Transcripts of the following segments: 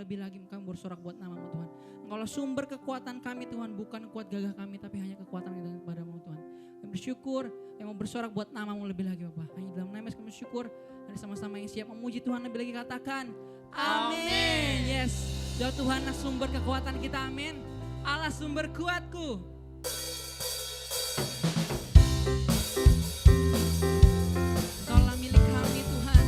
lebih lagi kami bersorak buat nama-Mu Tuhan. Engkaulah sumber kekuatan kami Tuhan, bukan kuat gagah kami tapi hanya kekuatan yang daripada-Mu Tuhan. Kami bersyukur yang mau bersorak buat nama-Mu lebih lagi Bapak. Hanya dalam nama Yesus kami bersyukur. Ada sama-sama yang siap memuji Tuhan lebih lagi katakan amin. Yes, Tuhanlah sumber kekuatan kita, amin. Allah sumber kuatku. Kaulah milik kami Tuhan.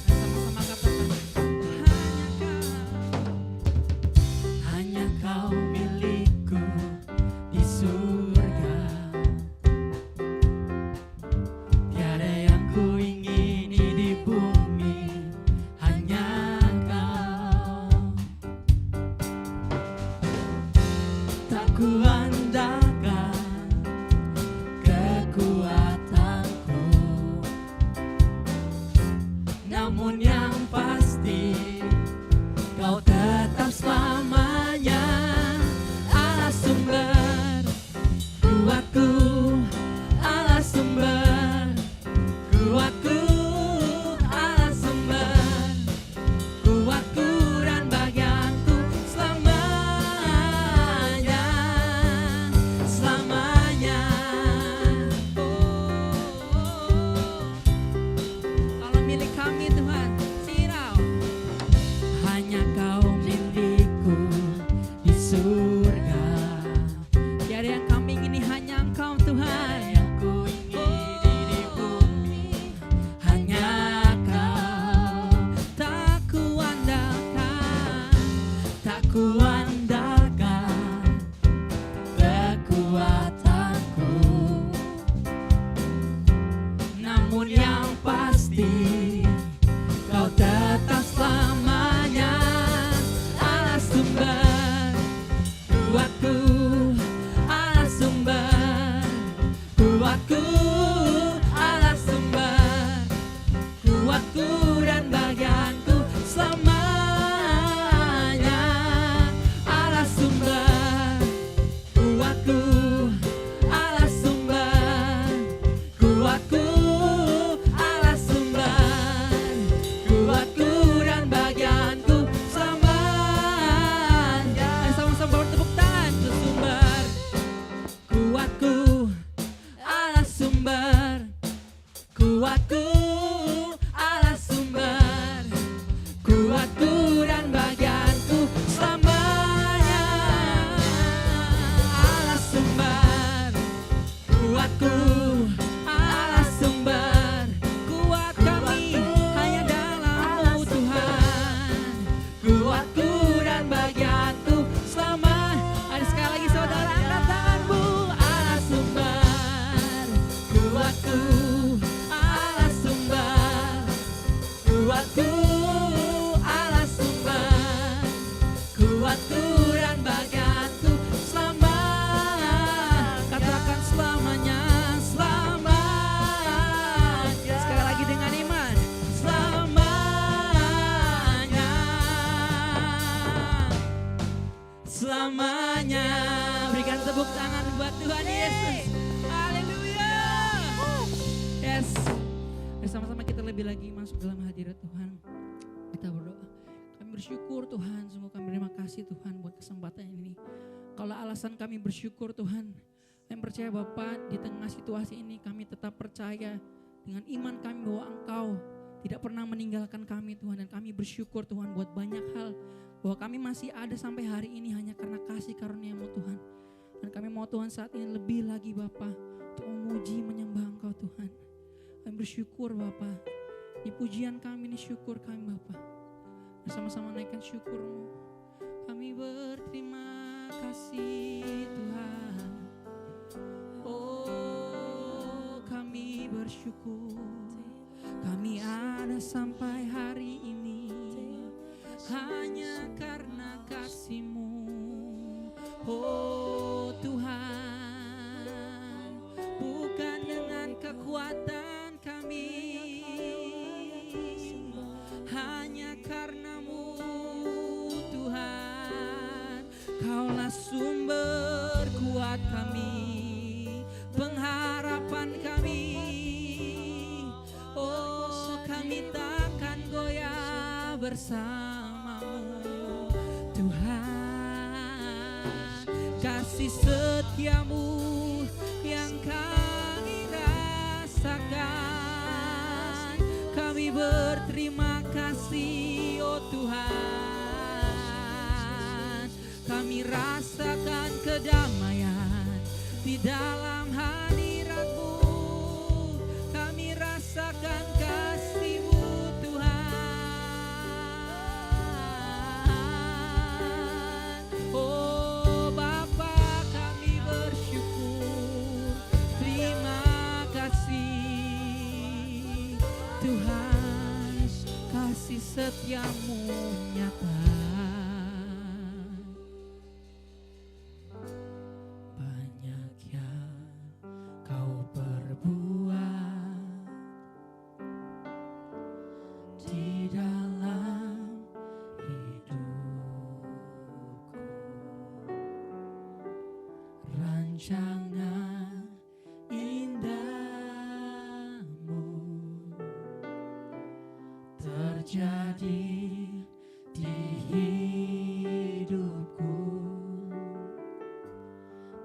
Sama-sama katakan Hanya Kau milikku di surga. Tiada yang ku ingini di bumi, hanya Kau. Tak kuandalkan kekuatanku, namun yang pasti Kau tetap selamanya Allah sumber kuatku, Allah sumber kuatku, Allah sumber kuatku dan bagianku selamanya, selamanya. Kalau milik kami Tuhan, sirau. Hanya Kau milikku di surga. Tiada yang kami ingini hanya Engkau Tuhan. Yang ku ingini di bumi, hanya Kau. Tak kuandalkan, Tak kuandalkan kekuatanku, namun yang pasti Kau tetap selamanya Allah sumber kuatku, Allah sumber kuatku, Allah sumber kuatku dan bagianku selamanya. Allah sumber kuatku, Allah sumber kuatku, Allah sumber kuatku dan bagianku selamanya. sama-sama bertepuk tangan. Sumber Kuatku, Allah sumber kuatku, Allah sumber kuatku dan bagianku selamanya. Allah sumber kuatku, Allah sumber kuat kami hanya dalam-Mu Tuhan. kuatku dan bagianku selamanya. Ada sekali lagi saudara, angkat tanganmu. Allah sumber kuatku, Allah sumber kuatku, Allah sumber kuatku dan bagianku selamanya. Katakan selamanya, Selamanya. sekali lagi dengan iman. Selamanya, selamanya. Berikan tepuk tangan buat Tuhan Yesus. Haleluya. Yes. Bersama-sama kita lebih lagi masuk dalam hadirat Tuhan. Kita berdoa. Kami bersyukur Tuhan. Sungguh kami terima kasih Tuhan buat kesempatan ini. Kalau alasan kami bersyukur Tuhan. Kami percaya Bapak di tengah situasi ini kami tetap percaya dengan iman kami bahwa Engkau tidak pernah meninggalkan kami Tuhan. Dan kami bersyukur Tuhan buat banyak hal. Bahwa kami masih ada sampai hari ini hanya karena kasih karunia-Mu Tuhan. Dan kami mau Tuhan saat ini lebih lagi Bapa untuk memuji menyembah Engkau Tuhan. Kami bersyukur Bapa. Di pujian kami, ini syukur kami Bapa. Bersama-sama naikkan syukur-Mu. Kami berterima kasih Tuhan. Oh kami bersyukur. Kami ada sampai hari ini hanya karena kasih-Mu. Oh Tuhan, bukan dengan kekuatan kami, hanya karena-Mu Tuhan. Kaulah sumber kuat kami, pengharapan kami. bersamamu Tuhan. Kasih setiamu yang kami rasakan, kami berterima kasih oh Tuhan. Kami rasakan kedamaian di dalam hadirat-Mu, kami rasakan kasih-Mu Tuhan. Oh Bapa, kami bersyukur, terima kasih Tuhan, kasih setia-Mu nyata. Rancangan indahmu terjadi di hidupku,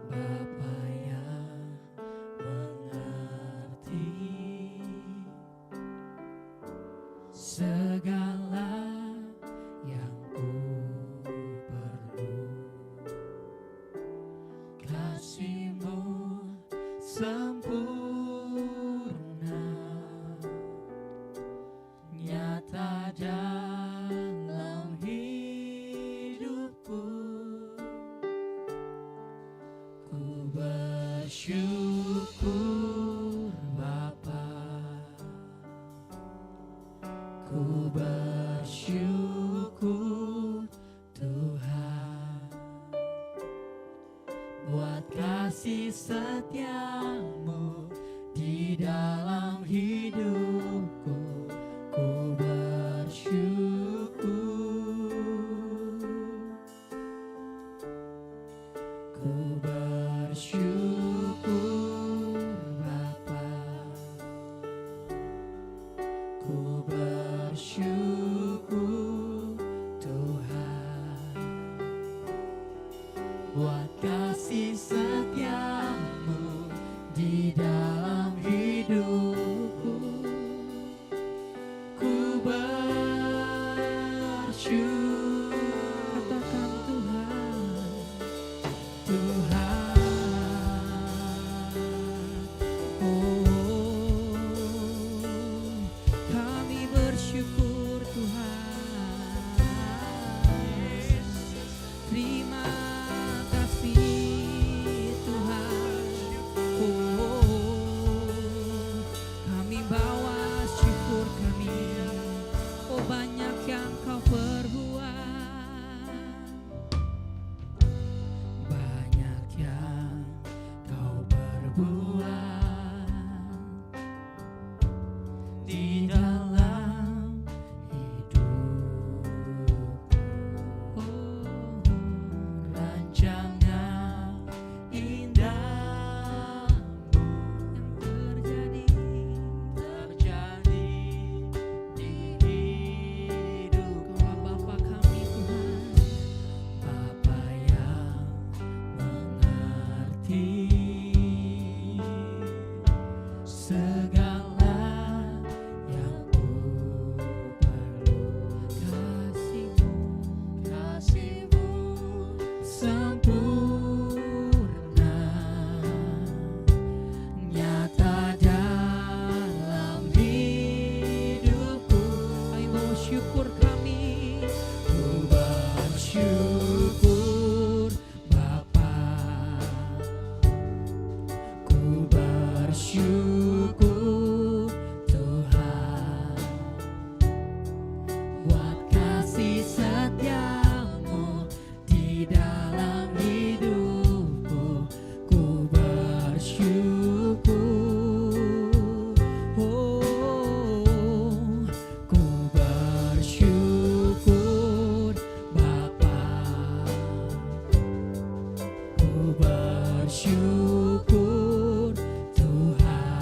Bapa yang mengerti segala yang ku perlu. Kasih-Mu sempurna, nyata dalam hidupku. Ku bersyukur Bapa, ku bersyukur Tuhan, buat kasih setia-Mu di dalam hidupku. Ku bersyukur, ku bersyukur Bapa, ku bersyukur Tuhan, buat kasih setia-Mu di dalam hidupku. Ku bersyukur, katakan Tuhan, Tuhan. Oh, kami bersyukur Tuhan. Terima kasih Tuhan. Oh, kami bawa syukur kami. Oh, banyak yang Kau perbuat, banyak yang Kau perbuat di dalam hidupku. Oh, rancangan indahmu yang terjadi di hidupku. Bapa kami Tuhan, Bapa yang mengerti segala yang ku perlu. Kasih-Mu sempurna, nyata dalam hidupku. Kami bawa syukur kami. Ku bersyukur Bapa, ku bersyukur Tuhan, buat kasih setia-Mu di dalam hidupku. Ku bersyukur, oh, ku bersyukur Bapa, ku bersyukur Tuhan,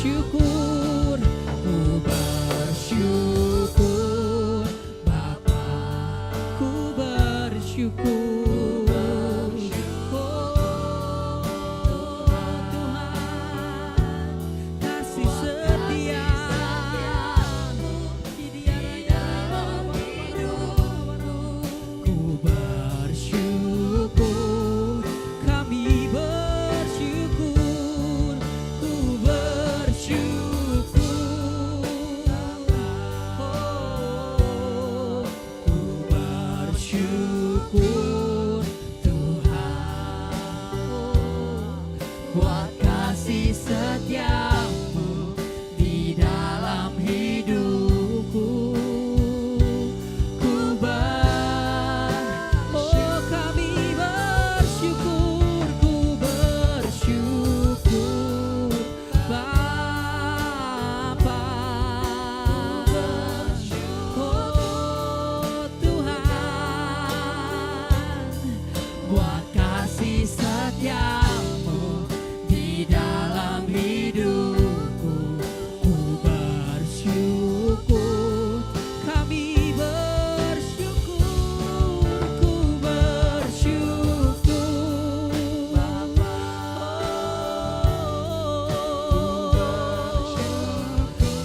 bersyukur, ku bersyukur Bapa, ku bersyukur. Buat kasih setiamu di dalam hidupku, kami bersyukur, ku bersyukur Bapa, oh Tuhan, buat kasih setiamu di dalam hidupku, ku bersyukur, kami bersyukur, ku bersyukur Bapa,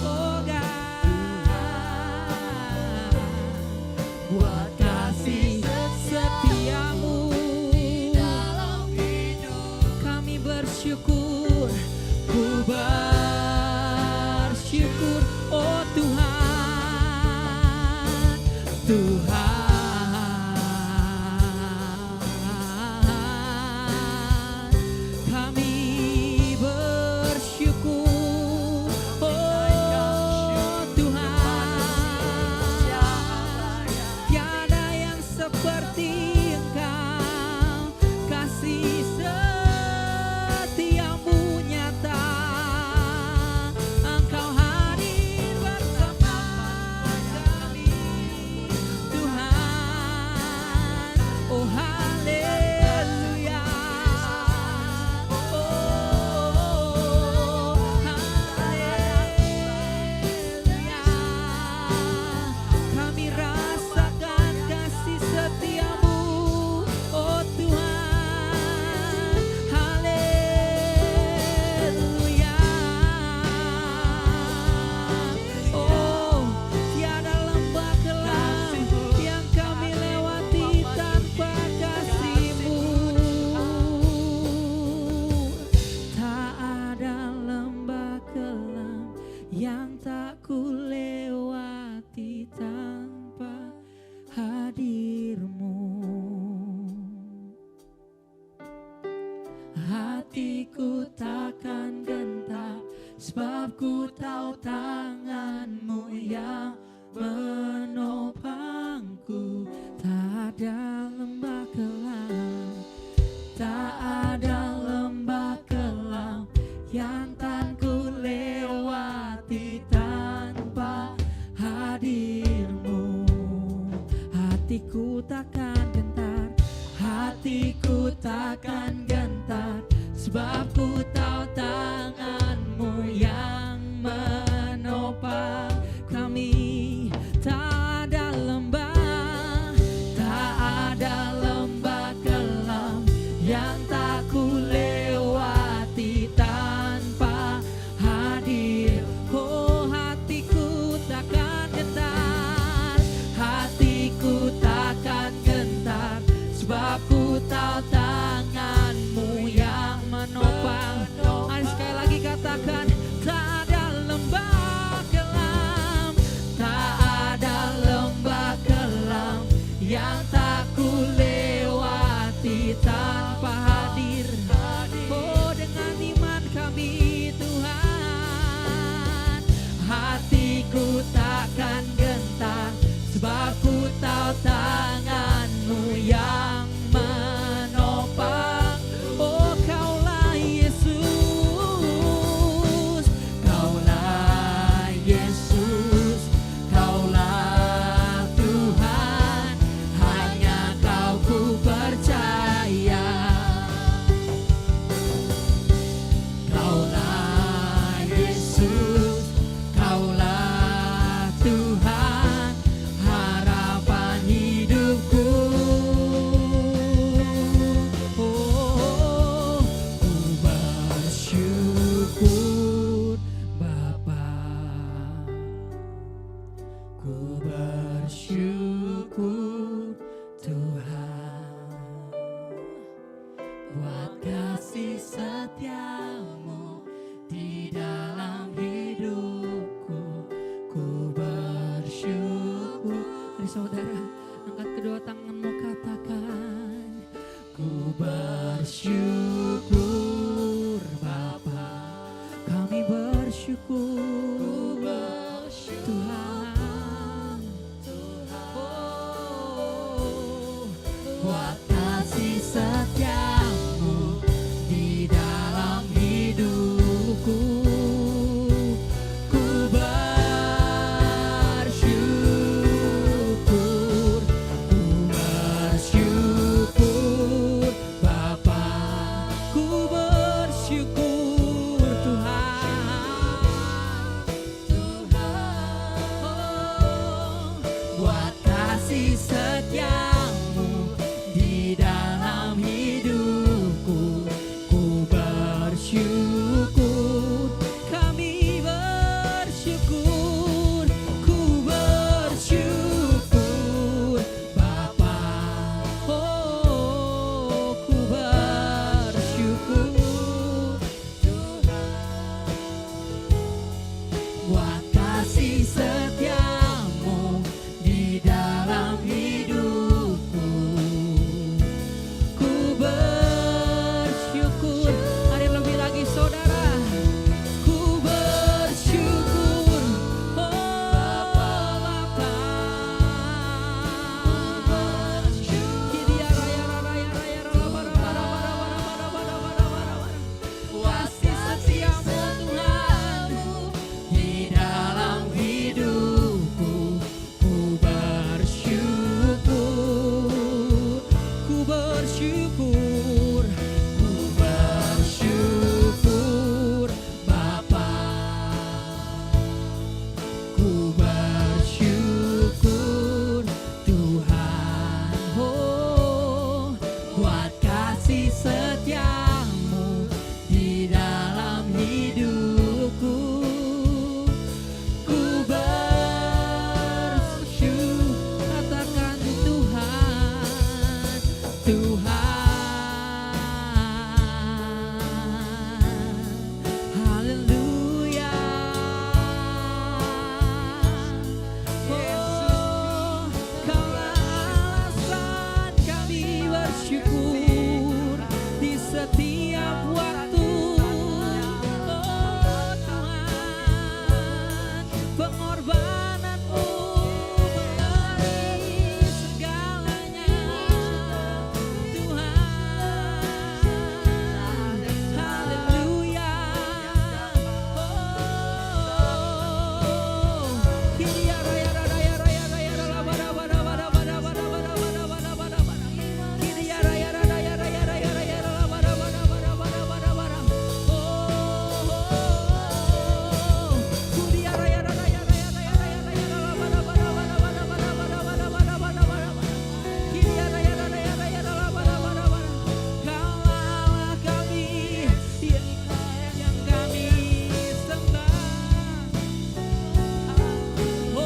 oh God, buat kasih setiamu di dalam hidup, kami bersyukur, ku bersyukur, oh Tuhan, Tuhan, kami bersyukur, oh Tuhan, tiada yang seperti Engkau, kasih setiamu nyata, Engkau hadir bersama kami, Tuhan, oh haleluya, oh haleluya, kami rasakan kasih setiamu, oh Tuhan, haleluya, oh tiada lembah kelam yang kami lewati tanpa kasih-Mu, tak ada lembah kelam yang tak ku lewati tanpa hadir-Mu. Hatiku takkan gentar, sebab ku tahu tangan-Mu yang menopangku. Tak ada lembah kelam, tak ada lembah kelam yang tak ku lewati tanpa hadir-Mu. Hatiku takkan gentar, hatiku takkan gentar, sebab ku tahu tangan-Mu yang menopang kami. Tak ada lembah bersyukur Tuhan. Oh, buat kasih setiamu di dalam hidupku. Ku bersyukur Bapa, ku bersyukur Tuhan. Oh, buat kasih setiamu di dalam hidupku. Ku bersyukur, kami bersyukur. Ku bersyukur Bapa, oh ku bersyukur buat kasih setiamu di dalam hidupku. Ku bersyukur. Hari lebih lagi saudara. Ku bersyukur, oh Bapa. Kidia raya raya raya raya bara bara bara bara bara bara bara bara. Kasih setiamu Tuhan di dalam hidupku. Ku bersyukur, ku bersyukur, ku bersyukur Bapa. Ku bersyukur Tuhan, oh buat kasih setiamu di dalam hidupku. Ku bersyukur, katakan Tuhan, Tuhan. Haleluya. Oh, Kaulah alasan kami bersyukur di setiap waktu. Oh Tuhan, pengorbananmu memberi segalanya. Tuhan, haleluya. Oh, Kidia raya raya raya raya raya bara bara bara bara bara bara bara bara bara bara. Kidia raya raya raya raya raya raya bara bara bara bara bara bara. Oh, Kidia raya raya raya raya raya raya raya bara bara bara bara bara bara bara bara bara bara. Kidia raya raya raya raya bara bara bara. Kaulah Allah kami yang kami sembah. Oh,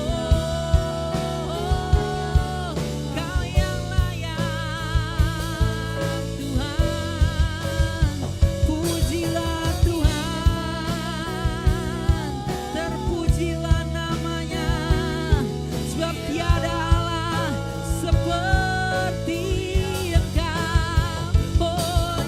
Kau yang layak Tuhan. Pujilah Tuhan, terpujilah namanya, sebab tiada Allah seperti Engkau. Oh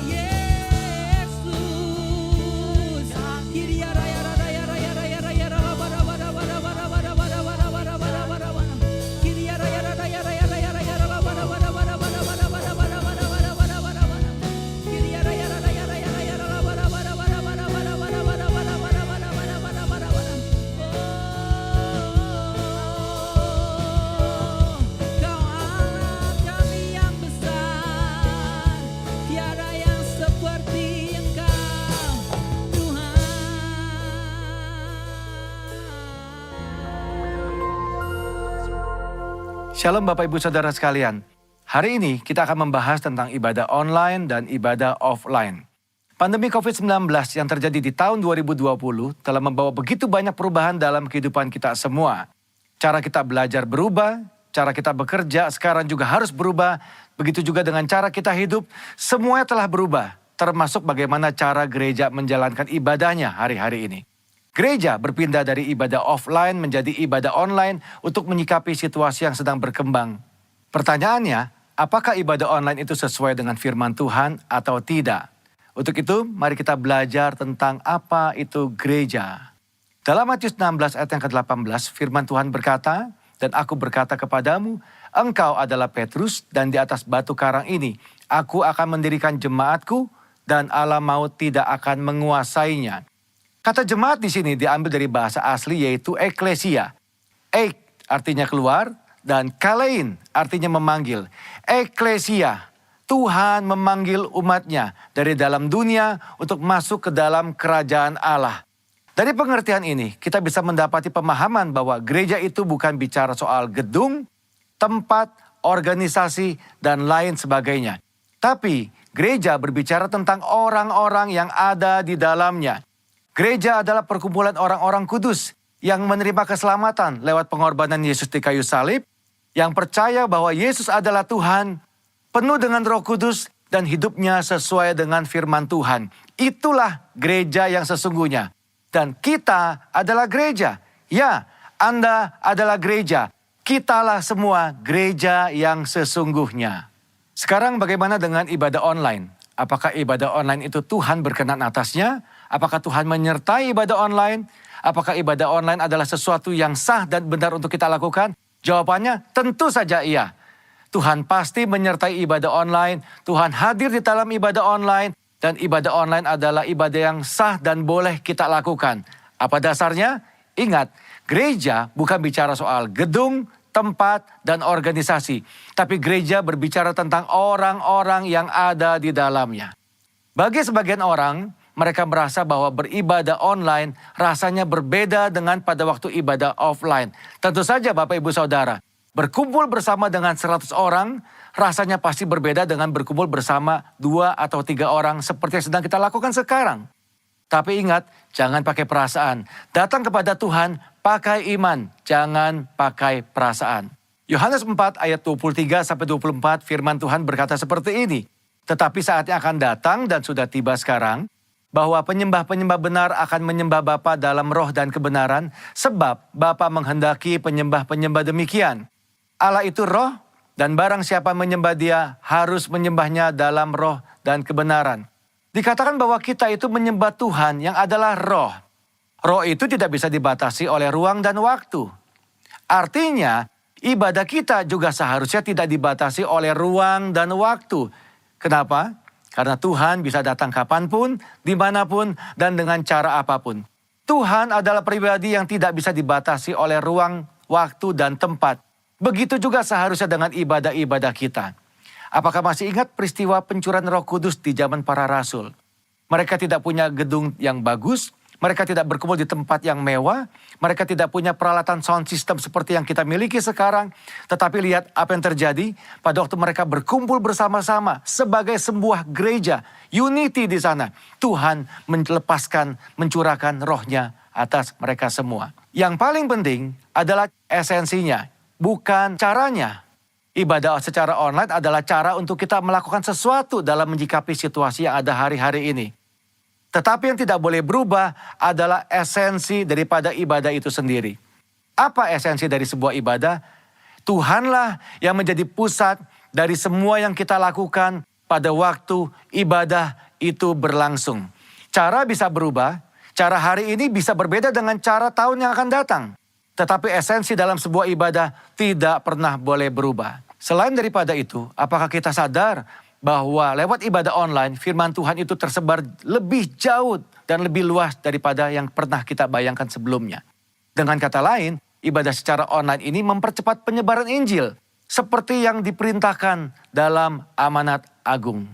Yesus. Kidia raya raya raya raya raya raya bara bara bara bara bara bara bara bara bara bara bara. Kidia raya raya raya raya raya raya bara bara bara bara bara bara bara bara bara bara bara bara. Kidia raya raya raya raya raya bara bara bara bara bara bara bara bara bara bara bara bara bara bara. Oh, Kau Allah kami yang besar, tiada yang seperti Engkau Tuhan. Shalom Bapak Ibu Saudara sekalian. Hari ini kita akan membahas tentang ibadah online dan ibadah offline. Pandemi COVID-19 yang terjadi di tahun 2020 telah membawa begitu banyak perubahan dalam kehidupan kita semua. Cara kita belajar berubah, cara kita bekerja sekarang juga harus berubah. Begitu juga dengan cara kita hidup, semuanya telah berubah. Termasuk bagaimana cara gereja menjalankan ibadahnya hari-hari ini. Gereja berpindah dari ibadah offline menjadi ibadah online untuk menyikapi situasi yang sedang berkembang. Pertanyaannya, apakah ibadah online itu sesuai dengan firman Tuhan atau tidak? Untuk itu, mari kita belajar tentang apa itu gereja. Dalam Matius 16 ayat yang ke-18, firman Tuhan berkata, "Dan aku berkata kepadamu, engkau adalah Petrus, dan di atas batu karang ini aku akan mendirikan jemaatku, dan alam maut tidak akan menguasainya." Kata jemaat di sini diambil dari bahasa asli yaitu eklesia. Ek artinya keluar, dan kalein artinya memanggil. Eklesia, Tuhan memanggil umatnya dari dalam dunia untuk masuk ke dalam kerajaan Allah. Dari pengertian ini, kita bisa mendapati pemahaman bahwa gereja itu bukan bicara soal gedung, tempat, organisasi, dan lain sebagainya. Tapi gereja berbicara tentang orang-orang yang ada di dalamnya. Gereja adalah perkumpulan orang-orang kudus yang menerima keselamatan lewat pengorbanan Yesus di kayu salib, yang percaya bahwa Yesus adalah Tuhan, penuh dengan Roh Kudus, dan hidupnya sesuai dengan firman Tuhan. Itulah gereja yang sesungguhnya. Dan kita adalah gereja. Ya, Anda adalah gereja. Kitalah semua gereja yang sesungguhnya. Sekarang bagaimana dengan ibadah online? Apakah ibadah online itu Tuhan berkenan atasnya? Apakah Tuhan menyertai ibadah online? Apakah ibadah online adalah sesuatu yang sah dan benar untuk kita lakukan? Jawabannya tentu saja iya. Tuhan pasti menyertai ibadah online. Tuhan hadir di dalam ibadah online. Dan ibadah online adalah ibadah yang sah dan boleh kita lakukan. Apa dasarnya? Ingat, gereja bukan bicara soal gedung, tempat, dan organisasi. Tapi gereja berbicara tentang orang-orang yang ada di dalamnya. Bagi sebagian orang, mereka merasa bahwa beribadah online rasanya berbeda dengan pada waktu ibadah offline. Tentu saja Bapak Ibu Saudara, berkumpul bersama dengan 100 orang rasanya pasti berbeda dengan berkumpul bersama 2 atau 3 orang seperti yang sedang kita lakukan sekarang. Tapi ingat, jangan pakai perasaan. Datang kepada Tuhan pakai iman, jangan pakai perasaan. Yohanes 4 ayat 23-24 firman Tuhan berkata seperti ini. Tetapi saatnya akan datang dan sudah tiba sekarang, bahwa penyembah-penyembah benar akan menyembah Bapa dalam roh dan kebenaran, sebab Bapa menghendaki penyembah-penyembah demikian. Allah itu roh, dan barang siapa menyembah Dia harus menyembahnya dalam roh dan kebenaran. Dikatakan bahwa kita itu menyembah Tuhan yang adalah roh. Roh itu tidak bisa dibatasi oleh ruang dan waktu. Artinya, ibadah kita juga seharusnya tidak dibatasi oleh ruang dan waktu. Kenapa? Karena Tuhan bisa datang kapanpun, dimanapun, dan dengan cara apapun. Tuhan adalah pribadi yang tidak bisa dibatasi oleh ruang, waktu, dan tempat. Begitu juga seharusnya dengan ibadah-ibadah kita. Apakah masih ingat peristiwa pencurahan Roh Kudus di zaman para rasul? Mereka tidak punya gedung yang bagus, mereka tidak berkumpul di tempat yang mewah, mereka tidak punya peralatan sound system seperti yang kita miliki sekarang. Tetapi lihat apa yang terjadi pada waktu mereka berkumpul bersama-sama sebagai sebuah gereja, unity di sana. Tuhan mencurahkan rohnya atas mereka semua. Yang paling penting adalah esensinya, bukan caranya. Ibadah secara online adalah cara untuk kita melakukan sesuatu dalam menyikapi situasi yang ada hari-hari ini. Tetapi yang tidak boleh berubah adalah esensi daripada ibadah itu sendiri. Apa esensi dari sebuah ibadah? Tuhanlah yang menjadi pusat dari semua yang kita lakukan pada waktu ibadah itu berlangsung. Cara bisa berubah, cara hari ini bisa berbeda dengan cara tahun yang akan datang. Tetapi esensi dalam sebuah ibadah tidak pernah boleh berubah. Selain daripada itu, apakah kita sadar bahwa lewat ibadah online, firman Tuhan itu tersebar lebih jauh dan lebih luas daripada yang pernah kita bayangkan sebelumnya. Dengan kata lain, ibadah secara online ini mempercepat penyebaran Injil, seperti yang diperintahkan dalam amanat agung.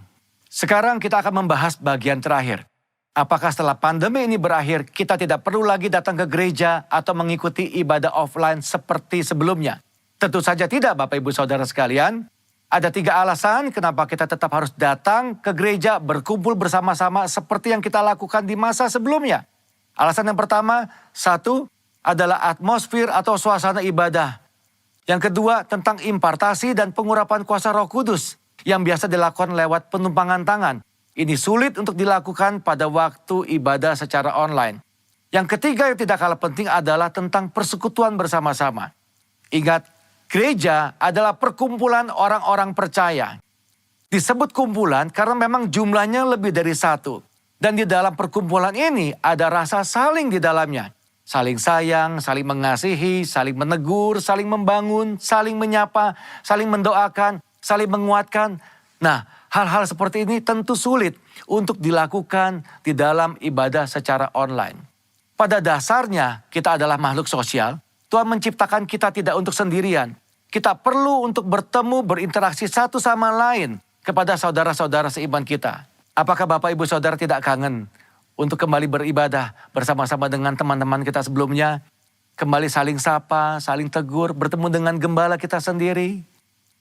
Sekarang kita akan membahas bagian terakhir. Apakah setelah pandemi ini berakhir, kita tidak perlu lagi datang ke gereja atau mengikuti ibadah offline seperti sebelumnya? Tentu saja tidak, Bapak Ibu Saudara sekalian. Ada 3 alasan kenapa kita tetap harus datang ke gereja, berkumpul bersama-sama seperti yang kita lakukan di masa sebelumnya. Alasan yang pertama, 1, adalah atmosfer atau suasana ibadah. Yang kedua, tentang impartasi dan pengurapan kuasa Roh Kudus yang biasa dilakukan lewat penumpangan tangan. Ini sulit untuk dilakukan pada waktu ibadah secara online. Yang ketiga yang tidak kalah penting adalah tentang persekutuan bersama-sama. Ingat, gereja adalah perkumpulan orang-orang percaya. Disebut kumpulan karena memang jumlahnya lebih dari 1. Dan di dalam perkumpulan ini ada rasa saling di dalamnya. Saling sayang, saling mengasihi, saling menegur, saling membangun, saling menyapa, saling mendoakan, saling menguatkan. Nah, hal-hal seperti ini tentu sulit untuk dilakukan di dalam ibadah secara online. Pada dasarnya kita adalah makhluk sosial. Tuhan menciptakan kita tidak untuk sendirian. Kita perlu untuk bertemu, berinteraksi satu sama lain kepada saudara-saudara seiman kita. Apakah Bapak Ibu Saudara tidak kangen untuk kembali beribadah bersama-sama dengan teman-teman kita sebelumnya? Kembali saling sapa, saling tegur, bertemu dengan gembala kita sendiri.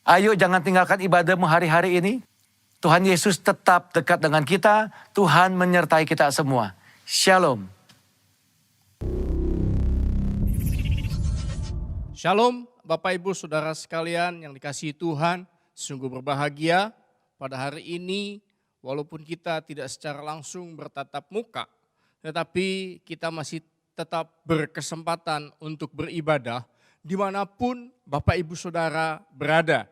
Ayo jangan tinggalkan ibadahmu hari-hari ini. Tuhan Yesus tetap dekat dengan kita. Tuhan menyertai kita semua. Shalom. Shalom Bapak Ibu Saudara sekalian yang dikasihi Tuhan. Sungguh berbahagia pada hari ini walaupun kita tidak secara langsung bertatap muka. Tetapi kita masih tetap berkesempatan untuk beribadah dimanapun Bapak Ibu Saudara berada.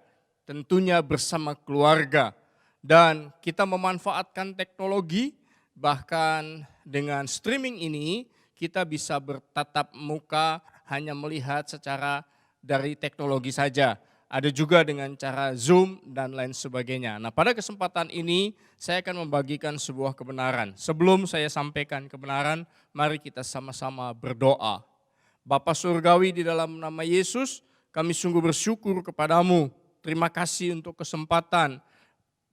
Tentunya bersama keluarga. Dan kita memanfaatkan teknologi, bahkan dengan streaming ini kita bisa bertatap muka hanya melihat secara dari teknologi saja. Ada juga dengan cara Zoom dan lain sebagainya. Nah, pada kesempatan ini saya akan membagikan sebuah kebenaran. Sebelum saya sampaikan kebenaran, mari kita sama-sama berdoa. Bapa Surgawi, di dalam nama Yesus, kami sungguh bersyukur kepadamu. Terima kasih untuk kesempatan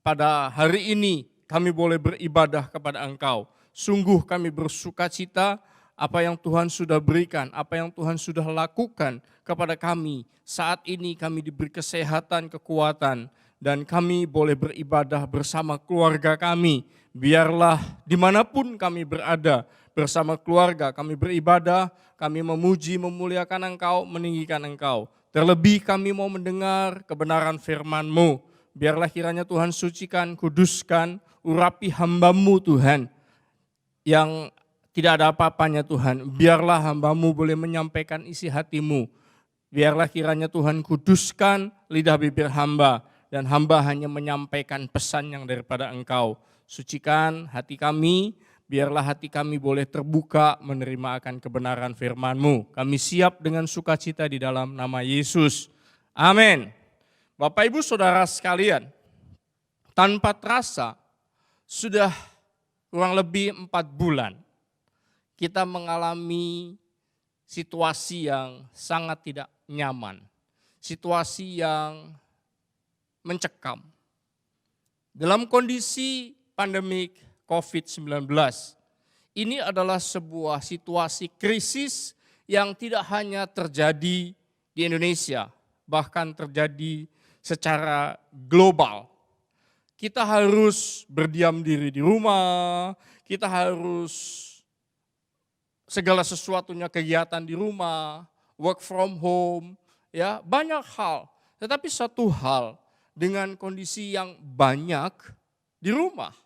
pada hari ini kami boleh beribadah kepada Engkau. Sungguh kami bersukacita apa yang Tuhan sudah berikan, apa yang Tuhan sudah lakukan kepada kami. Saat ini kami diberi kesehatan, kekuatan, dan kami boleh beribadah bersama keluarga kami. Biarlah dimanapun kami berada bersama keluarga, kami beribadah, kami memuji, memuliakan Engkau, meninggikan Engkau. Terlebih kami mau mendengar kebenaran firman-Mu. Biarlah kiranya Tuhan sucikan, kuduskan, urapi hamba-Mu Tuhan, yang tidak ada apa-apanya Tuhan. Biarlah hamba-Mu boleh menyampaikan isi hati-Mu. Biarlah kiranya Tuhan kuduskan lidah bibir hamba. Dan hamba hanya menyampaikan pesan yang daripada Engkau. Sucikan hati kami, biarlah hati kami boleh terbuka menerima akan kebenaran firman-Mu. Kami siap dengan sukacita di dalam nama Yesus. Amin. Bapak Ibu Saudara sekalian, tanpa terasa sudah kurang lebih 4 bulan kita mengalami situasi yang sangat tidak nyaman, situasi yang mencekam. Dalam kondisi pandemik COVID-19, ini adalah sebuah situasi krisis yang tidak hanya terjadi di Indonesia, bahkan terjadi secara global. Kita harus berdiam diri di rumah, kita harus segala sesuatunya kegiatan di rumah, work from home, ya banyak hal. Tetapi satu hal, dengan kondisi yang banyak di rumah,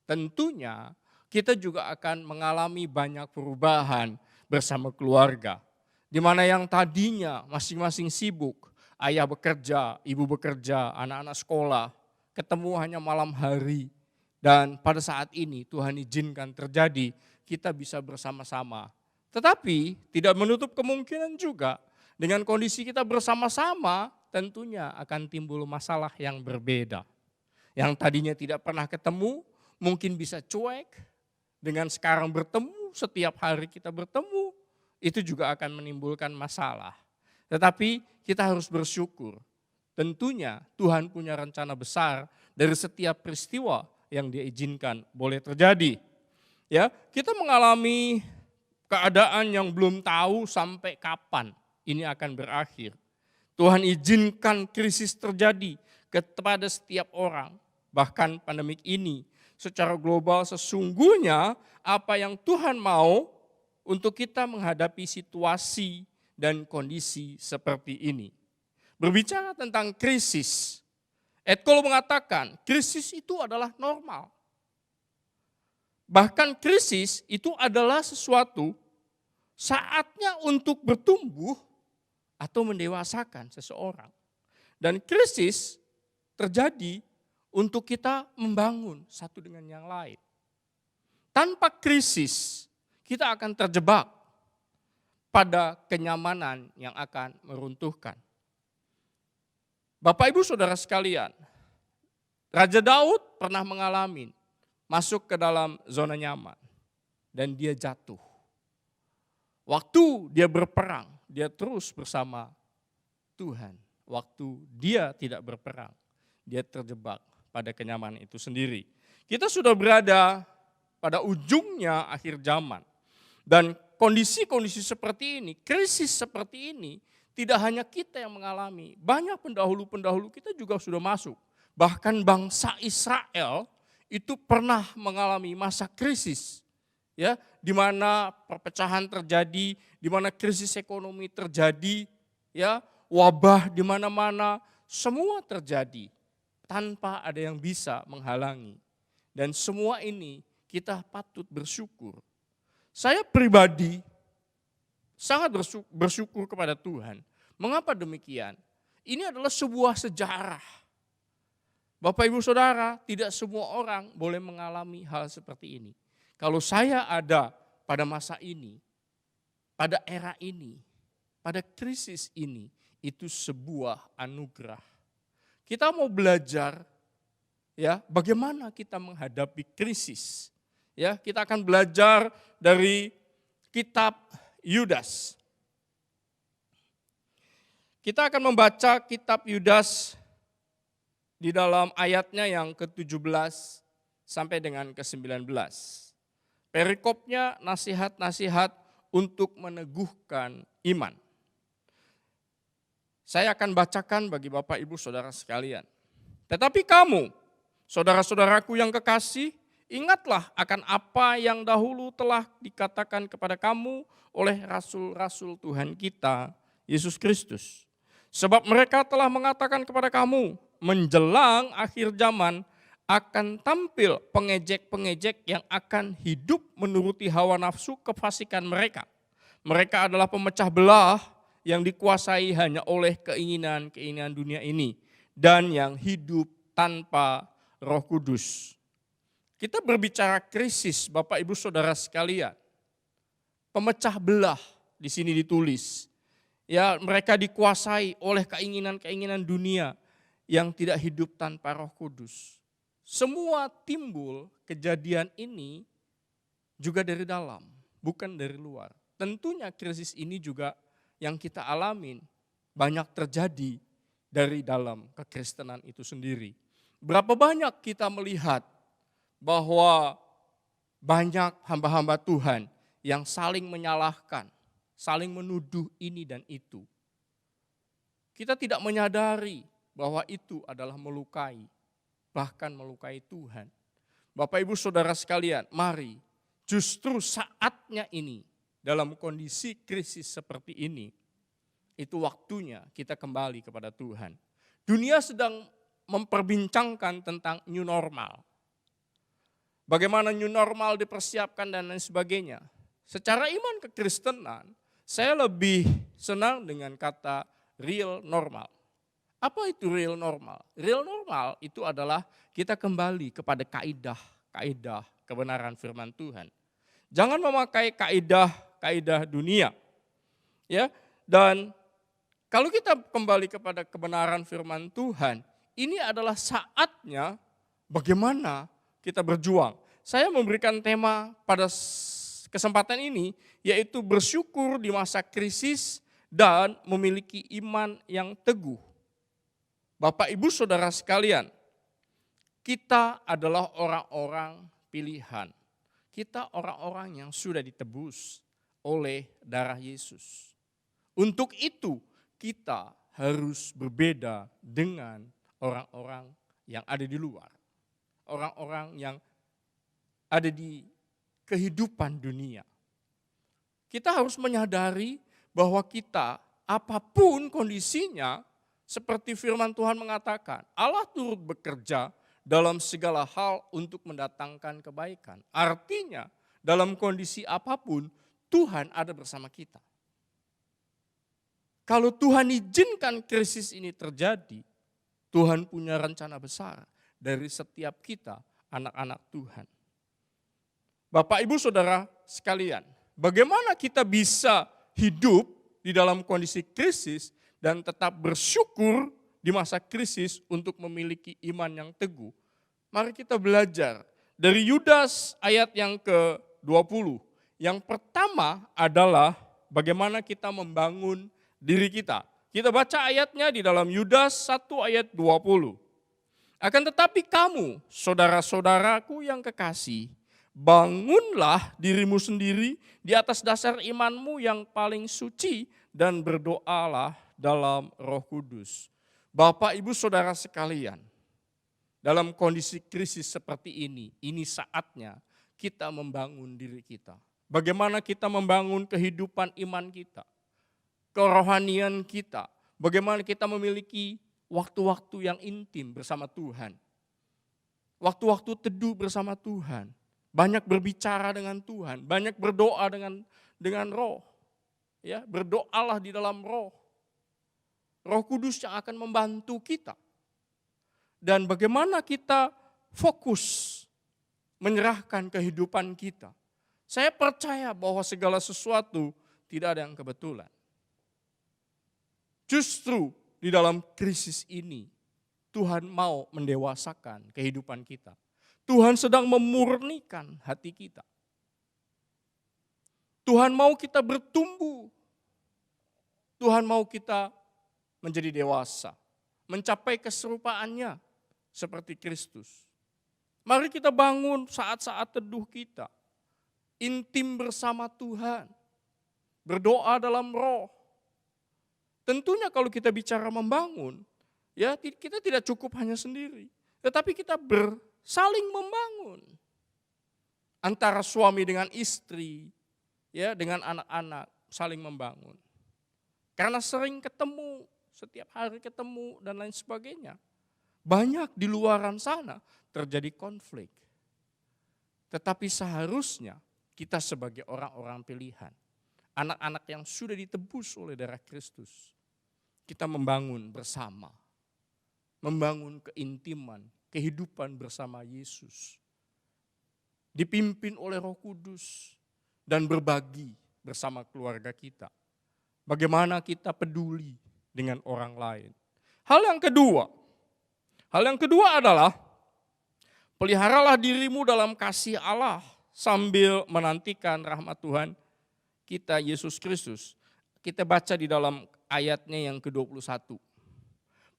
tentunya kita juga akan mengalami banyak perubahan bersama keluarga. Di mana yang tadinya masing-masing sibuk, ayah bekerja, ibu bekerja, anak-anak sekolah, ketemu hanya malam hari. Dan pada saat ini Tuhan izinkan terjadi, kita bisa bersama-sama. Tetapi tidak menutup kemungkinan juga dengan kondisi kita bersama-sama tentunya akan timbul masalah yang berbeda. Yang tadinya tidak pernah ketemu mungkin bisa cuek, dengan sekarang bertemu, setiap hari kita bertemu, itu juga akan menimbulkan masalah. Tetapi kita harus bersyukur. Tentunya Tuhan punya rencana besar dari setiap peristiwa yang Dia izinkan boleh terjadi. Ya, kita mengalami keadaan yang belum tahu sampai kapan ini akan berakhir. Tuhan izinkan krisis terjadi kepada setiap orang. Bahkan pandemik ini secara global sesungguhnya apa yang Tuhan mau untuk kita menghadapi situasi dan kondisi seperti ini. Berbicara tentang krisis, Etkol mengatakan krisis itu adalah normal. Bahkan krisis itu adalah sesuatu saatnya untuk bertumbuh atau mendewasakan seseorang. Dan krisis terjadi untuk kita membangun satu dengan yang lain. Tanpa krisis kita akan terjebak. pada kenyamanan yang akan meruntuhkan. Bapak Ibu Saudara sekalian, Raja Daud pernah mengalami masuk ke dalam zona nyaman dan dia jatuh. Waktu dia berperang, dia terus bersama Tuhan. Waktu dia tidak berperang, dia terjebak pada kenyamanan itu sendiri. Kita sudah berada pada ujungnya akhir zaman. Dan kondisi-kondisi seperti ini, krisis seperti ini, tidak hanya kita yang mengalami. Banyak pendahulu-pendahulu kita juga sudah masuk. Bahkan bangsa Israel itu pernah mengalami masa krisis, ya, di mana perpecahan terjadi, di mana krisis ekonomi terjadi, ya, wabah di mana-mana, semua terjadi tanpa ada yang bisa menghalangi. Dan semua ini kita patut bersyukur. Saya pribadi sangat bersyukur kepada Tuhan. Mengapa demikian? Ini adalah sebuah sejarah. Bapak Ibu Saudara, tidak semua orang boleh mengalami hal seperti ini. Kalau saya ada pada masa ini, pada era ini, pada krisis ini, itu sebuah anugerah. Kita mau belajar, ya, bagaimana kita menghadapi krisis. Ya, kita akan belajar dari kitab Yudas. Kita akan membaca kitab Yudas di dalam ayatnya yang ke-17 sampai dengan ke-19. Perikopnya nasihat-nasihat untuk meneguhkan iman. Saya akan bacakan bagi Bapak Ibu Saudara sekalian. Tetapi kamu, saudara-saudaraku yang kekasih, ingatlah akan apa yang dahulu telah dikatakan kepada kamu oleh rasul-rasul Tuhan kita, Yesus Kristus. Sebab mereka telah mengatakan kepada kamu, menjelang akhir zaman akan tampil pengejek-pengejek yang akan hidup menuruti hawa nafsu kefasikan mereka. Mereka adalah pemecah belah yang dikuasai hanya oleh keinginan-keinginan dunia ini dan yang hidup tanpa Roh Kudus. Kita berbicara krisis, Bapak Ibu Saudara sekalian. Pemecah belah di sini ditulis. Ya, mereka dikuasai oleh keinginan-keinginan dunia yang tidak hidup tanpa Roh Kudus. Semua timbul kejadian ini juga dari dalam, bukan dari luar. Tentunya krisis ini juga yang kita alamin banyak terjadi dari dalam kekristenan itu sendiri. Berapa banyak kita melihat bahwa banyak hamba-hamba Tuhan yang saling menyalahkan, saling menuduh ini dan itu. Kita tidak menyadari bahwa itu adalah melukai, bahkan melukai Tuhan. Bapak Ibu Saudara sekalian, mari justru saatnya ini dalam kondisi krisis seperti ini, itu waktunya kita kembali kepada Tuhan. Dunia sedang memperbincangkan tentang new normal. Bagaimana new normal dipersiapkan dan lain sebagainya. Secara iman kekristenan, saya lebih senang dengan kata real normal. Apa itu real normal? Real normal itu adalah kita kembali kepada kaidah kebenaran firman Tuhan. Jangan memakai kaidah dunia. Ya, dan kalau kita kembali kepada kebenaran firman Tuhan, ini adalah saatnya bagaimana kita berjuang. Saya memberikan tema pada kesempatan ini, yaitu bersyukur di masa krisis dan memiliki iman yang teguh. Bapak Ibu Saudara sekalian, kita adalah orang-orang pilihan. Kita orang-orang yang sudah ditebus oleh darah Yesus. Untuk itu kita harus berbeda dengan orang-orang yang ada di luar. Orang-orang yang ada di kehidupan dunia. Kita harus menyadari bahwa kita apapun kondisinya, seperti firman Tuhan mengatakan, Allah turut bekerja dalam segala hal untuk mendatangkan kebaikan. Artinya dalam kondisi apapun Tuhan ada bersama kita. Kalau Tuhan izinkan krisis ini terjadi, Tuhan punya rencana besar dari setiap kita, anak-anak Tuhan. Bapak Ibu Saudara sekalian, bagaimana kita bisa hidup di dalam kondisi krisis dan tetap bersyukur di masa krisis untuk memiliki iman yang teguh. Mari kita belajar dari Yudas ayat yang ke-20. Yang pertama adalah bagaimana kita membangun diri kita. Kita baca ayatnya di dalam Yudas 1 ayat 20. Akan tetapi kamu, saudara-saudaraku yang kekasih, bangunlah dirimu sendiri di atas dasar imanmu yang paling suci dan berdoalah dalam Roh Kudus. Bapak, Ibu, Saudara sekalian, dalam kondisi krisis seperti ini saatnya kita membangun diri kita. Bagaimana kita membangun kehidupan iman kita, kerohanian kita, bagaimana kita memiliki waktu-waktu yang intim bersama Tuhan. Waktu-waktu teduh bersama Tuhan. Banyak berbicara dengan Tuhan, banyak berdoa dengan Roh. Ya, berdoalah di dalam Roh. Roh Kudus yang akan membantu kita. Dan bagaimana kita fokus menyerahkan kehidupan kita. Saya percaya bahwa segala sesuatu tidak ada yang kebetulan. Justru di dalam krisis ini, Tuhan mau mendewasakan kehidupan kita. Tuhan sedang memurnikan hati kita. Tuhan mau kita bertumbuh. Tuhan mau kita menjadi dewasa. Mencapai keserupaannya seperti Kristus. Mari kita bangun saat-saat teduh kita. Intim bersama Tuhan. Berdoa dalam Roh. Tentunya kalau kita bicara membangun, ya kita tidak cukup hanya sendiri. Tetapi kita saling membangun. Antara suami dengan istri, ya dengan anak-anak saling membangun. Karena sering ketemu, setiap hari ketemu dan lain sebagainya. Banyak di luaran sana terjadi konflik. Tetapi seharusnya kita sebagai orang-orang pilihan, anak-anak yang sudah ditebus oleh darah Kristus, kita membangun bersama. Membangun keintiman, kehidupan bersama Yesus. Dipimpin oleh Roh Kudus dan berbagi bersama keluarga kita. Bagaimana kita peduli dengan orang lain. Hal yang kedua adalah peliharalah dirimu dalam kasih Allah sambil menantikan rahmat Tuhan kita Yesus Kristus. Kita baca di dalam ayatnya yang ke-21.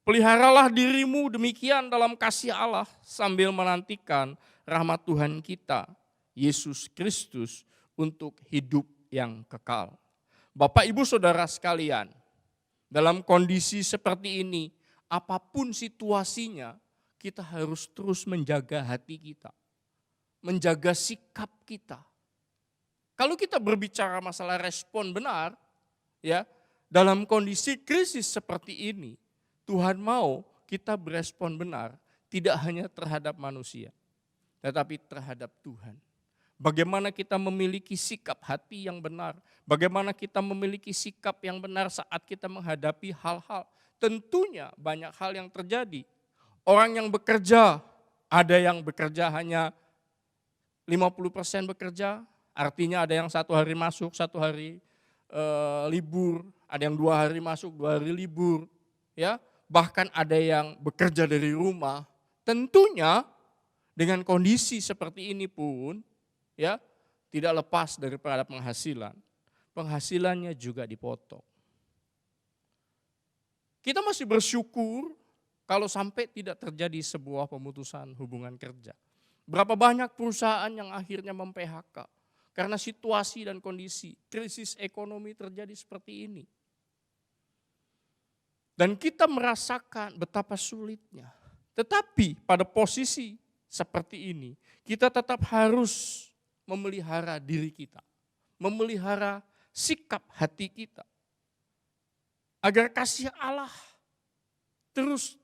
Peliharalah dirimu demikian dalam kasih Allah sambil menantikan rahmat Tuhan kita Yesus Kristus untuk hidup yang kekal. Bapak, Ibu, Saudara sekalian, dalam kondisi seperti ini, apapun situasinya, kita harus terus menjaga hati kita, menjaga sikap kita. Kalau kita berbicara masalah respon benar, ya, dalam kondisi krisis seperti ini, Tuhan mau kita berespon benar, tidak hanya terhadap manusia, tetapi terhadap Tuhan. Bagaimana kita memiliki sikap hati yang benar, bagaimana kita memiliki sikap yang benar saat kita menghadapi hal-hal. Tentunya banyak hal yang terjadi. Orang yang bekerja, ada yang bekerja hanya 50% bekerja, artinya ada yang 1 hari masuk, 1 hari libur, ada yang 2 hari masuk, 2 hari libur. Ya, bahkan ada yang bekerja dari rumah. Tentunya dengan kondisi seperti ini pun, ya, tidak lepas daripada penghasilan. Penghasilannya juga dipotong. Kita masih bersyukur kalau sampai tidak terjadi sebuah pemutusan hubungan kerja. Berapa banyak perusahaan yang akhirnya mem-PHK karena situasi dan kondisi krisis ekonomi terjadi seperti ini. Dan kita merasakan betapa sulitnya. Tetapi pada posisi seperti ini, kita tetap harus memelihara diri kita, memelihara sikap hati kita, agar kasih Allah terus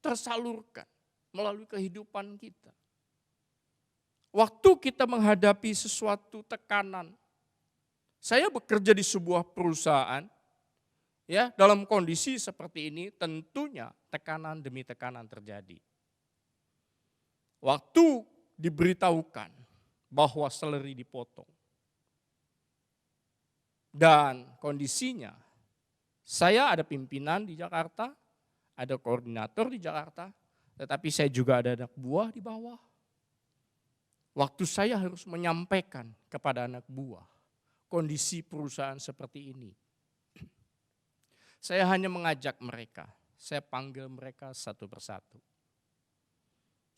tersalurkan melalui kehidupan kita. Waktu kita menghadapi sesuatu tekanan, saya bekerja di sebuah perusahaan, ya, dalam kondisi seperti ini tentunya tekanan demi tekanan terjadi. Waktu diberitahukan bahwa salary dipotong, Dan kondisinya, saya ada pimpinan di Jakarta, ada koordinator di Jakarta, tetapi saya juga ada anak buah di bawah. Waktu saya harus menyampaikan kepada anak buah kondisi perusahaan seperti ini. Saya hanya mengajak mereka, saya panggil mereka satu persatu.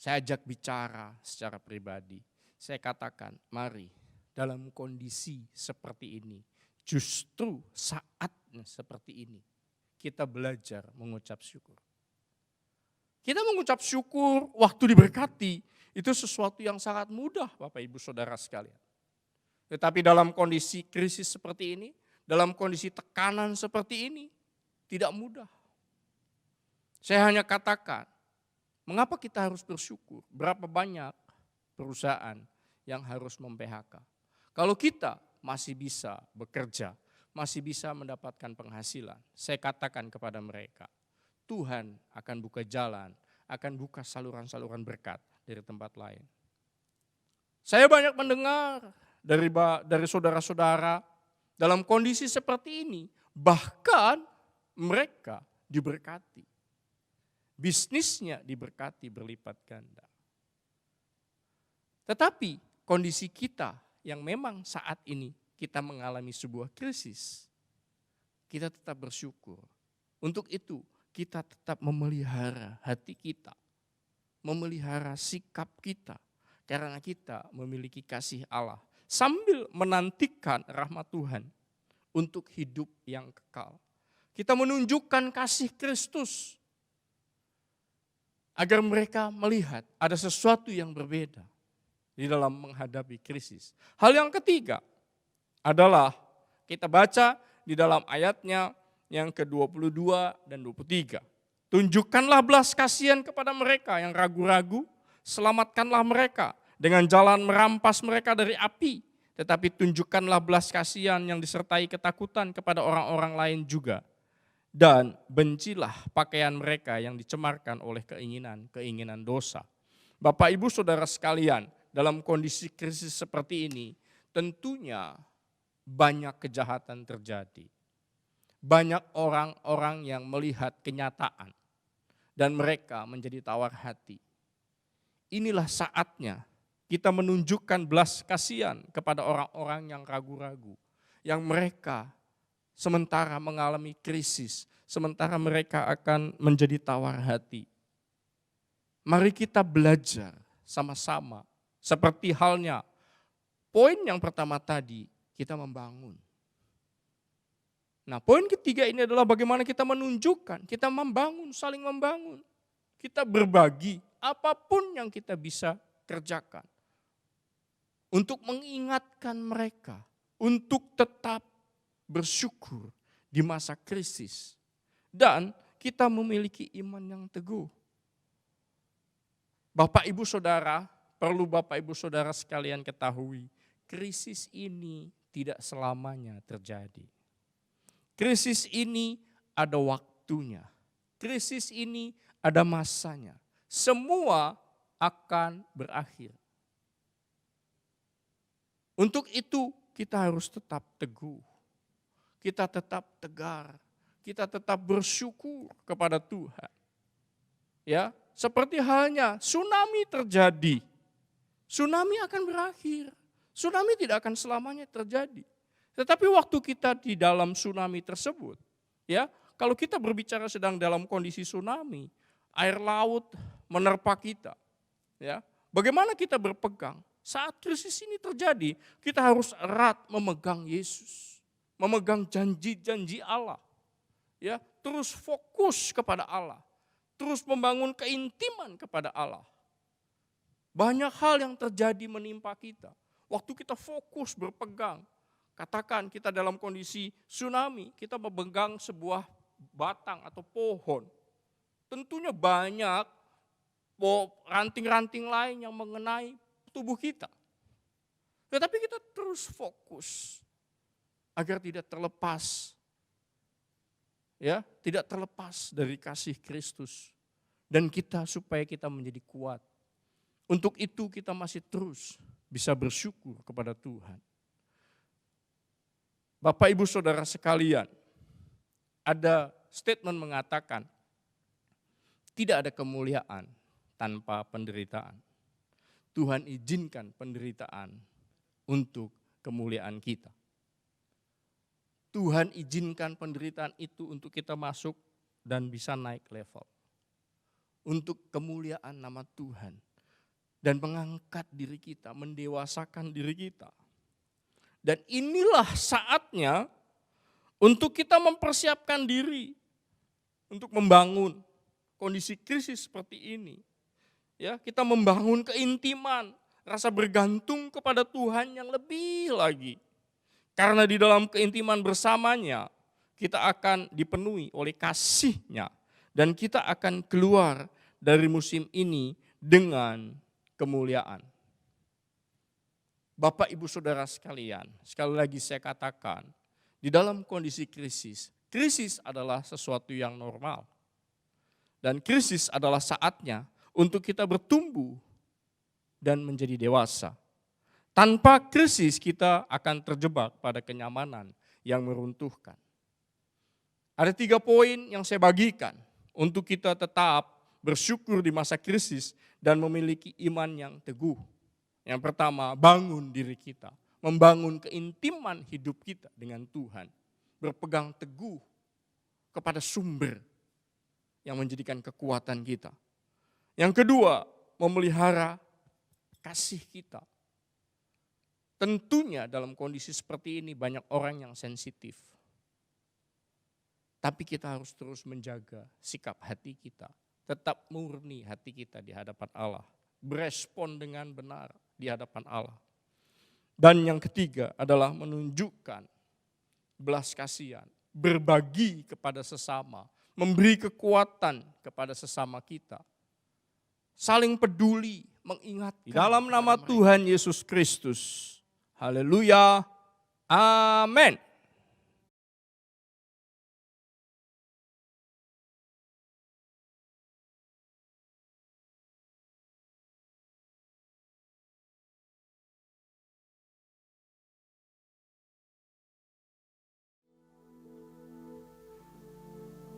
Saya ajak bicara secara pribadi. Saya katakan, mari dalam kondisi seperti ini, justru saatnya seperti ini, kita belajar mengucap syukur. Kita mengucap syukur waktu diberkati, itu sesuatu yang sangat mudah Bapak Ibu Saudara sekalian. Tetapi dalam kondisi krisis seperti ini, dalam kondisi tekanan seperti ini, tidak mudah. Saya hanya katakan, mengapa kita harus bersyukur? Berapa banyak perusahaan yang harus mem-PHK? Kalau kita masih bisa bekerja, masih bisa mendapatkan penghasilan, saya katakan kepada mereka, Tuhan akan buka jalan, akan buka saluran-saluran berkat dari tempat lain. Saya banyak mendengar dari saudara-saudara dalam kondisi seperti ini, bahkan mereka diberkati. Bisnisnya diberkati berlipat ganda. Tetapi kondisi kita yang memang saat ini kita mengalami sebuah krisis, kita tetap bersyukur. Untuk itu kita tetap memelihara hati kita, memelihara sikap kita, karena kita memiliki kasih Allah, sambil menantikan rahmat Tuhan untuk hidup yang kekal. Kita menunjukkan kasih Kristus, agar mereka melihat ada sesuatu yang berbeda di dalam menghadapi krisis. Hal yang ketiga adalah kita baca di dalam ayatnya yang ke-22 dan 23. Tunjukkanlah belas kasihan kepada mereka yang ragu-ragu, selamatkanlah mereka dengan jalan merampas mereka dari api. Tetapi tunjukkanlah belas kasihan yang disertai ketakutan kepada orang-orang lain juga. Dan bencilah pakaian mereka yang dicemarkan oleh keinginan dosa. Bapak Ibu Saudara sekalian, dalam kondisi krisis seperti ini, tentunya banyak kejahatan terjadi. Banyak orang-orang yang melihat kenyataan dan mereka menjadi tawar hati. Inilah saatnya kita menunjukkan belas kasihan kepada orang-orang yang ragu-ragu, yang mereka sementara mengalami krisis, sementara mereka akan menjadi tawar hati. Mari kita belajar sama-sama, seperti halnya poin yang pertama tadi, kita membangun. Nah, poin ketiga ini adalah bagaimana kita menunjukkan, kita membangun, saling membangun. Kita berbagi apapun yang kita bisa kerjakan untuk mengingatkan mereka, untuk tetap bersyukur di masa krisis. Dan kita memiliki iman yang teguh. Bapak Ibu Saudara, perlu Bapak Ibu Saudara sekalian ketahui, krisis ini tidak selamanya terjadi. Krisis ini ada waktunya. Krisis ini ada masanya. Semua akan berakhir. Untuk itu kita harus tetap teguh. Kita tetap tegar, kita tetap bersyukur kepada Tuhan. Ya, seperti halnya tsunami terjadi. Tsunami akan berakhir. Tsunami tidak akan selamanya terjadi. Tetapi waktu kita di dalam tsunami tersebut, ya, kalau kita berbicara sedang dalam kondisi tsunami, air laut menerpa kita. Ya, bagaimana kita berpegang? Saat krisis ini terjadi, kita harus erat memegang Yesus. Memegang janji-janji Allah, ya, terus fokus kepada Allah, terus membangun keintiman kepada Allah. Banyak hal yang terjadi menimpa kita. Waktu kita fokus berpegang, katakan kita dalam kondisi tsunami, kita memegang sebuah batang atau pohon. Tentunya banyak ranting-ranting lain yang mengenai tubuh kita. Tetapi kita terus fokus agar tidak terlepas, ya, tidak terlepas dari kasih Kristus dan kita supaya kita menjadi kuat. Untuk itu kita masih terus bisa bersyukur kepada Tuhan. Bapak Ibu Saudara sekalian, ada statement mengatakan, tidak ada kemuliaan tanpa penderitaan. Tuhan izinkan penderitaan untuk kemuliaan kita. Tuhan izinkan penderitaan itu untuk kita masuk dan bisa naik level. Untuk kemuliaan nama Tuhan. Dan mengangkat diri kita, mendewasakan diri kita. Dan inilah saatnya untuk kita mempersiapkan diri. Untuk membangun kondisi krisis seperti ini. Ya, kita membangun keintiman, rasa bergantung kepada Tuhan yang lebih lagi. Karena di dalam keintiman bersamanya, kita akan dipenuhi oleh kasih-Nya. Dan kita akan keluar dari musim ini dengan kemuliaan. Bapak, Ibu, Saudara sekalian, sekali lagi saya katakan, di dalam kondisi krisis, krisis adalah sesuatu yang normal. Dan krisis adalah saatnya untuk kita bertumbuh dan menjadi dewasa. Tanpa krisis kita akan terjebak pada kenyamanan yang meruntuhkan. Ada 3 poin yang saya bagikan untuk kita tetap bersyukur di masa krisis dan memiliki iman yang teguh. Yang pertama, bangun diri kita, membangun keintiman hidup kita dengan Tuhan. Berpegang teguh kepada sumber yang menjadikan kekuatan kita. Yang kedua, memelihara kasih kita. Tentunya dalam kondisi seperti ini banyak orang yang sensitif. Tapi kita harus terus menjaga sikap hati kita. Tetap murni hati kita di hadapan Allah. Berespon dengan benar di hadapan Allah. Dan yang ketiga adalah menunjukkan belas kasihan. Berbagi kepada sesama. Memberi kekuatan kepada sesama kita. Saling peduli, mengingatkan. Di dalam nama Tuhan Yesus Kristus. Haleluya. Amin.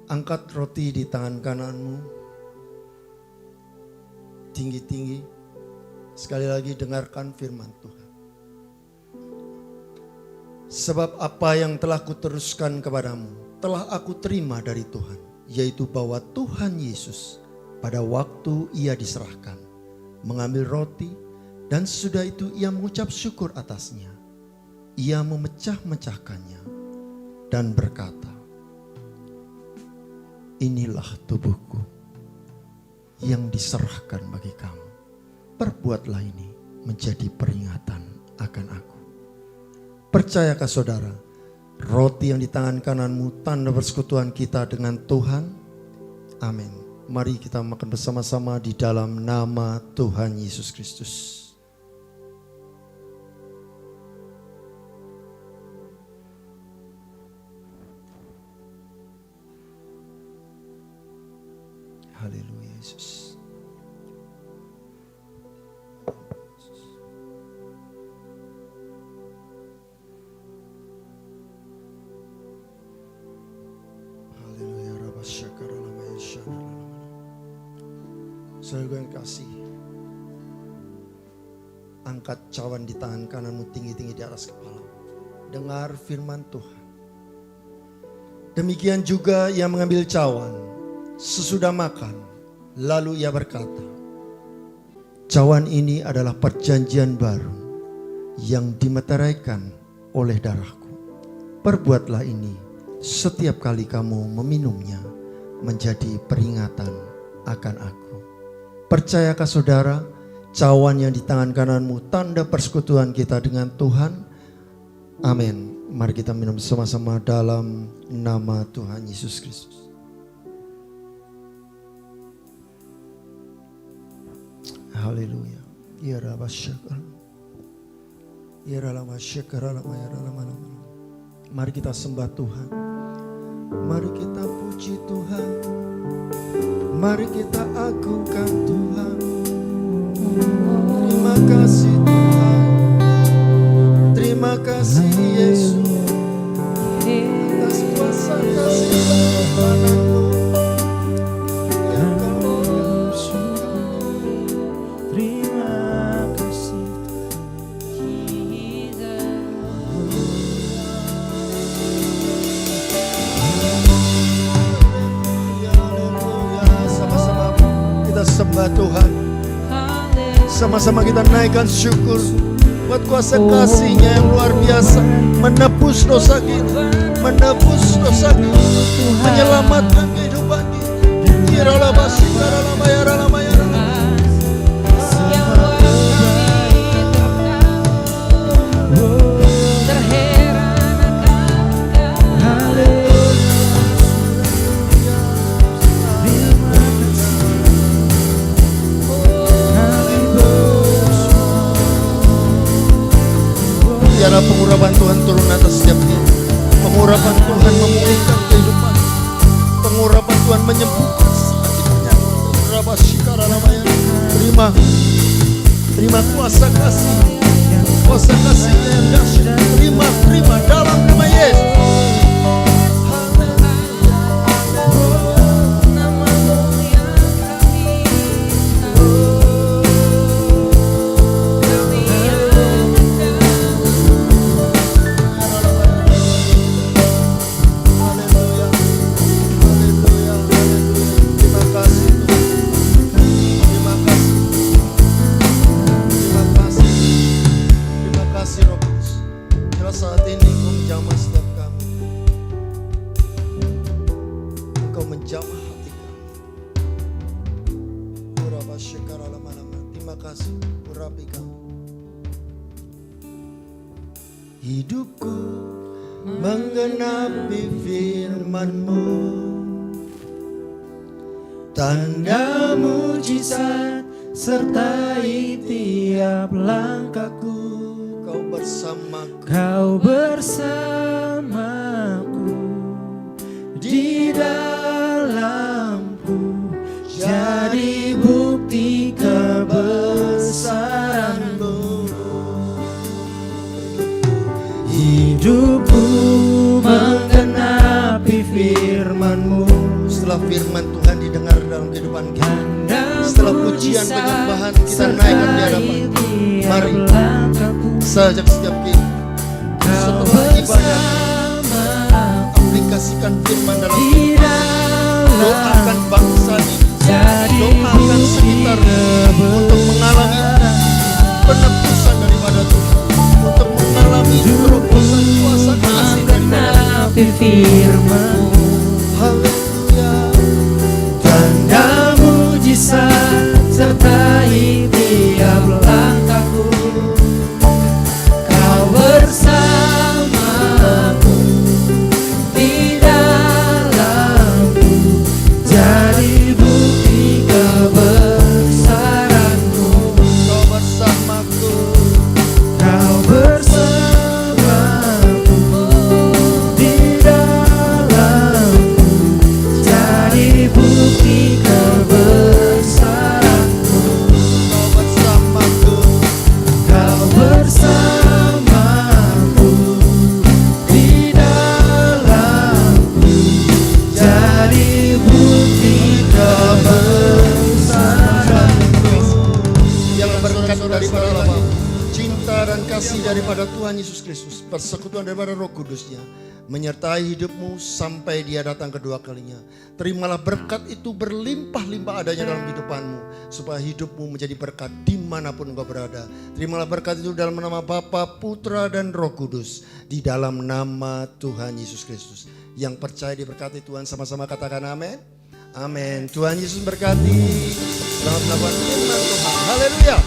Angkat roti di tangan kananmu. Tinggi-tinggi. Sekali lagi dengarkan firman Tuhan. Sebab apa yang telah kuteruskan kepadamu, telah aku terima dari Tuhan. Yaitu bahwa Tuhan Yesus pada waktu ia diserahkan, mengambil roti dan sesudah itu ia mengucap syukur atasnya. Ia memecah-mecahkannya dan berkata, inilah tubuhku yang diserahkan bagi kamu. Perbuatlah ini menjadi peringatan akan aku. Percayakah saudara, roti yang di tangan kananmu tanda persekutuan kita dengan Tuhan? Amin. Mari kita makan bersama-sama di dalam nama Tuhan Yesus Kristus. Haleluya Yesus. Haleluya Rabba Syakara Lama Yeshana. Saudara yang kasih, angkat cawan di tangan kananmu tinggi-tinggi di atas kepala. Dengar firman Tuhan. Demikian juga ia mengambil cawan sesudah makan, lalu ia berkata, cawan ini adalah perjanjian baru yang dimeteraikan oleh darahku. Perbuatlah ini setiap kali kamu meminumnya menjadi peringatan akan aku. Percayakah saudara, cawan yang di tangan kananmu tanda persekutuan kita dengan Tuhan? Amin. Mari kita minum sama-sama dalam nama Tuhan Yesus Kristus. Haleluya. Ya Rabba syakar. Ya Rabba syakar. Mari kita sembah Tuhan. Mari kita puji Tuhan. Mari kita agungkan Tuhan. Terima kasih Tuhan. Terima kasih Yesus. sembah Tuhan. Sama-sama kita naikkan syukur buat kuasa kasih-Nya yang luar biasa, menebus dosa kita, menebus dosa kita, menyelamatkan kehidupan kita. Kiralah basi, kiralah bayar, biarlah pengurapan Tuhan turun atas setiap kita. Pengurapan Tuhan memulihkan kehidupan. Pengurapan Tuhan menyembuhkan sakit penyakit. Terima kuasa kasih. Kuasa kasih yang dahsyat. Terima dalam nama Yesus. Saat ini Engkau menjamah setiap kami. Engkau menjamah hati kami. Terima kasih, urapi kami. Hidupku menggenapi firman-Mu, tanda mujizat sertai tiap langkahku. Kau bersamaku, Kau bersamaku di dalamku, jadi bukti kebesaran-Mu. Hidupku menggenapi firman-Mu. Setelah firman Tuhan didengar dalam kehidupan kita, setelah pujian penyembahan kita naikkan di hadapan, mari sajak setiap kita setelah ibadah aplikasikan firman dalam kehidupan. Doakan bangsa ini, doakan sekitar untuk mengalami penebusan daripada Tuhan, untuk mengalami terobosan kuasa kasih daripada firman. Haleluya. Tanda mujizat sertai tiap langkahku. Kau bersamaku di dalamku, jadi bukti kebesaran-Mu. Kau bersamaku, Kau bersamaku di dalamku, jadi bukti kebesaran-Mu. Kau bersamaku, Kau bersamaku di dalamku, jadi bukti kebesaran-Mu. Yang berkat daripada Allah, cinta dan kasih daripada Tuhan Yesus Kristus, persekutuan daripada Roh Kudus-Nya menyertai hidupmu sampai Dia datang kedua kalinya. Terimalah berkat itu berlimpah-limpah adanya dalam kehidupanmu, supaya hidupmu menjadi berkat dimanapun engkau berada. Terimalah berkat itu dalam nama Bapa, Putra, dan Roh Kudus, di dalam nama Tuhan Yesus Kristus. Yang percaya diberkati Tuhan sama-sama katakan amin. Amin. Tuhan Yesus berkati. Selamat melakukan firman Tuhan. Haleluya.